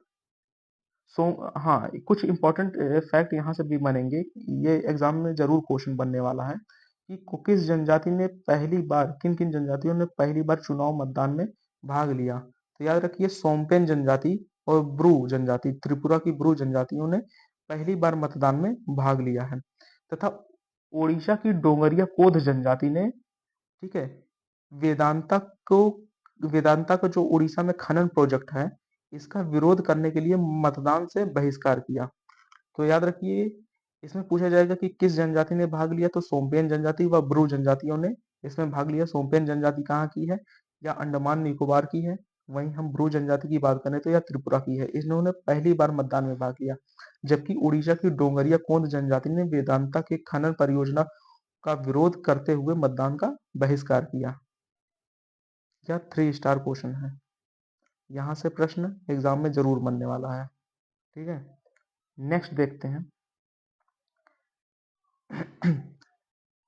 सो हाँ, कुछ इम्पोर्टेंट फैक्ट यहाँ से भी बनेंगे, ये एग्जाम में जरूर क्वेश्चन बनने वाला है कि किस जनजाति ने पहली बार किन-किन जनजातियों ने पहली बार चुनाव मतदान में भाग लिया? तो याद रखिए सोम्पेन जनजाति और ब्रू जनजाति, त्रिपुरा की ब्रू जनजातियों ने पहली बार मतदान में भाग लिया है तथा ओडिशा की डोंगरिया कोध जनजाति ने, ठीक है, वेदांता को वेदांता का जो उड़ीसा में खनन प्रोजेक्ट है, इसका विरोध करने के लिए मतदान से बहिष्कार किया। तो याद रखिए इसमें पूछा जाएगा कि किस जनजाति ने भाग लिया, तो सोम्पेन जनजाति व ब्रू जनजातियों ने इसमें भाग लिया। सोम्पेन जनजाति कहाँ की है? या अंडमान निकोबार की है। वहीं हम ब्रू जनजाति की बात करें तो यह त्रिपुरा की है। इन्होंने पहली बार मतदान में भाग लिया, जबकि उड़ीसा की डोंगरिया कोंद जनजाति ने वेदांता के खनन परियोजना का विरोध करते हुए मतदान का बहिष्कार किया। यह 3 स्टार क्वेश्चन है, यहाँ से प्रश्न एग्जाम में जरूर बनने वाला है, ठीक है? नेक्स्ट देखते हैं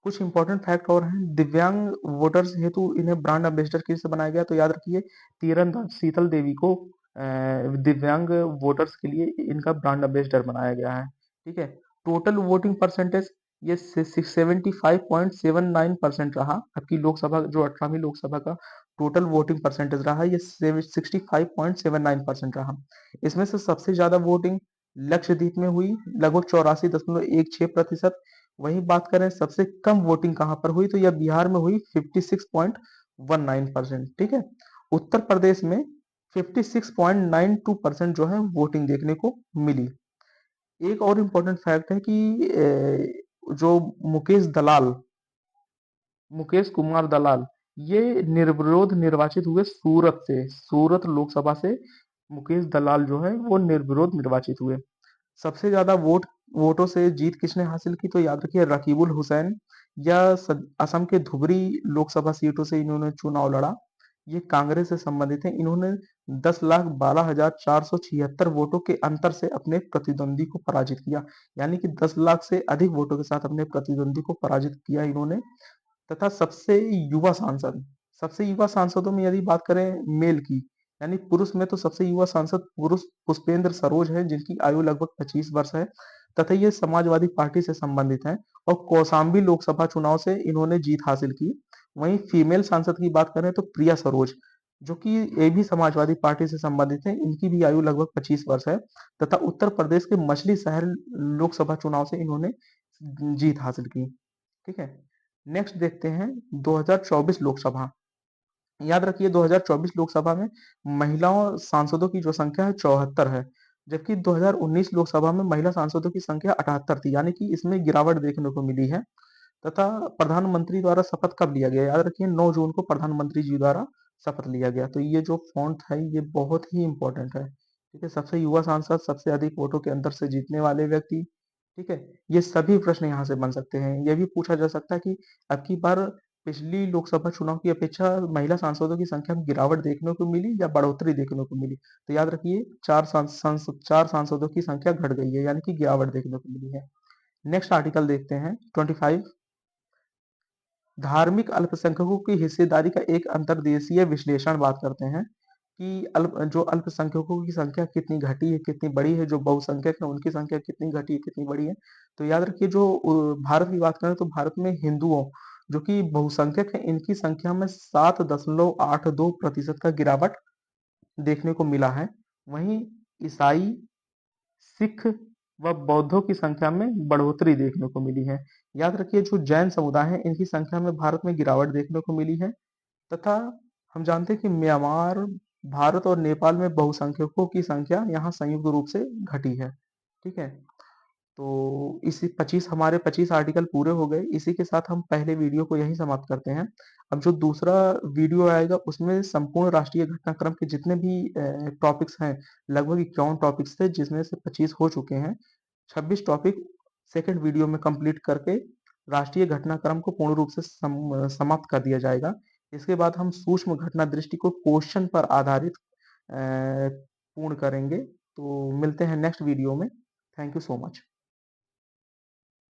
कुछ इंपॉर्टेंट फैक्ट और हैं। दिव्यांग वोटर्स हेतु इन्हें ब्रांड एम्बेसडर किससे बनाया गया? तो याद रखिए तीरंदाज शीतल देवी को दिव्यांग वोटर्स के लिए इनका ब्रांड एम्बेसडर बनाया गया है, ठीक है? टोटल वोटिंग परसेंटेज ये 75.79% रहा। आपकी लोकसभा जो 18वीं लोकसभा का टोटल वोटिंग परसेंटेज रहा ये 65.79% रहा। इसमें से सबसे ज्यादा वोटिंग लक्षद्वीप में हुई, लगभग 84.16%। वहीं बात करें सबसे कम वोटिंग कहां पर हुई, तो यह बिहार में हुई 56.19%, ठीक है? उत्तर प्रदेश में 56.92% जो है वोटिंग देखने को मिली। एक और इम्पोर्टेंट फैक्ट है कि जो मुकेश दलाल मुकेश कुमार दलाल ये निर्विरोध निर्वाचित हुए सूरत से, सूरत लोकसभा से मुकेश दलाल जो है वो निर्विरोध निर्वाचित हुए। सबसे ज्यादा वोटों से जीत किसने हासिल की? तो याद रखिए रकीबुल हुसैन या असम के धुबरी लोकसभा सीटों से इन्होंने चुनाव लड़ा। ये कांग्रेस से संबंधित है। इन्होंने 10,12,476 वोटों के अंतर से अपने प्रतिद्वंदी को पराजित किया, यानी कि 10 लाख से अधिक वोटों के साथ अपने प्रतिद्वंदी को पराजित किया इन्होंने। तथा सबसे युवा सांसदों में यदि बात करें मेल की, यानी पुरुष में तो सबसे युवा सांसद पुरुष पुष्पेंद्र सरोज हैं जिनकी आयु लगभग 25 वर्ष है तथा ये समाजवादी पार्टी से संबंधित हैं और कौशाम्बी लोकसभा चुनाव से इन्होंने जीत हासिल की। वहीं फीमेल सांसद की बात करें तो प्रिया सरोज, जो कि ये भी समाजवादी पार्टी से संबंधित है, इनकी भी आयु लगभग 25 वर्ष है तथा उत्तर प्रदेश के मछली शहर लोकसभा चुनाव से इन्होंने जीत हासिल की, ठीक है? नेक्स्ट देखते हैं 2024 लोकसभा। याद रखिए 2024 लोकसभा में महिलाओं सांसदों की जो संख्या है 74 है, जबकि 2019 लोकसभा में महिला सांसदों की संख्या 78 थी, यानी कि इसमें गिरावट देखने को मिली है। तथा प्रधानमंत्री द्वारा शपथ कब लिया गया? याद रखिए 9 जून को प्रधानमंत्री जी द्वारा शपथ लिया गया। तो ये जो फॉन्ट है ये बहुत ही इंपॉर्टेंट है, ठीक है? सबसे युवा सांसद, सबसे अधिक वोटों के अंतर से जीतने वाले व्यक्ति, ठीक है? ये सभी प्रश्न यहाँ से बन सकते हैं। यह भी पूछा जा सकता है कि अब की बार पिछली लोकसभा चुनाव की अपेक्षा महिला सांसदों की संख्या में गिरावट देखने को मिली या बढ़ोतरी देखने को मिली? तो याद रखिए 4 सांसदों की संख्या घट गई है, यानी कि गिरावट देखने को मिली है। नेक्स्ट आर्टिकल देखते हैं 25। धार्मिक अल्पसंख्यकों की हिस्सेदारी का एक अंतर्देशीय विश्लेषण बात करते हैं कि जो अल्पसंख्यकों की संख्या कितनी घटी है, कितनी बढ़ी है, जो बहुसंख्यक है उनकी संख्या कितनी घटी है, कितनी बढ़ी है। तो याद रखिए जो भारत की बात करें तो भारत में हिंदुओं जो कि बहुसंख्यक है इनकी संख्या में 7.82% का गिरावट देखने को मिला है। वहीं ईसाई, सिख व बौद्धों की संख्या में बढ़ोतरी देखने को मिली है। याद रखिए जो जैन समुदाय है इनकी संख्या में भारत में गिरावट देखने को मिली है तथा हम जानते हैं कि म्यांमार, भारत और नेपाल में बहुसंख्यकों की संख्या यहाँ संयुक्त रूप से घटी है। ठीक है। तो इसी 25 हमारे 25 आर्टिकल पूरे हो गए। इसी के साथ हम पहले वीडियो को यहीं समाप्त करते हैं। अब जो दूसरा वीडियो आएगा उसमें संपूर्ण राष्ट्रीय घटनाक्रम के जितने भी टॉपिक्स हैं, लगभग 51 टॉपिक्स थे जिसमें से 25 हो चुके हैं। 26 टॉपिक सेकंड वीडियो में कंप्लीट करके राष्ट्रीय घटनाक्रम को पूर्ण रूप से समाप्त कर दिया जाएगा। इसके बाद हम सूक्ष्म घटना दृष्टि को क्वेश्चन पर आधारित पूर्ण करेंगे। तो मिलते हैं नेक्स्ट वीडियो में। Thank you so much.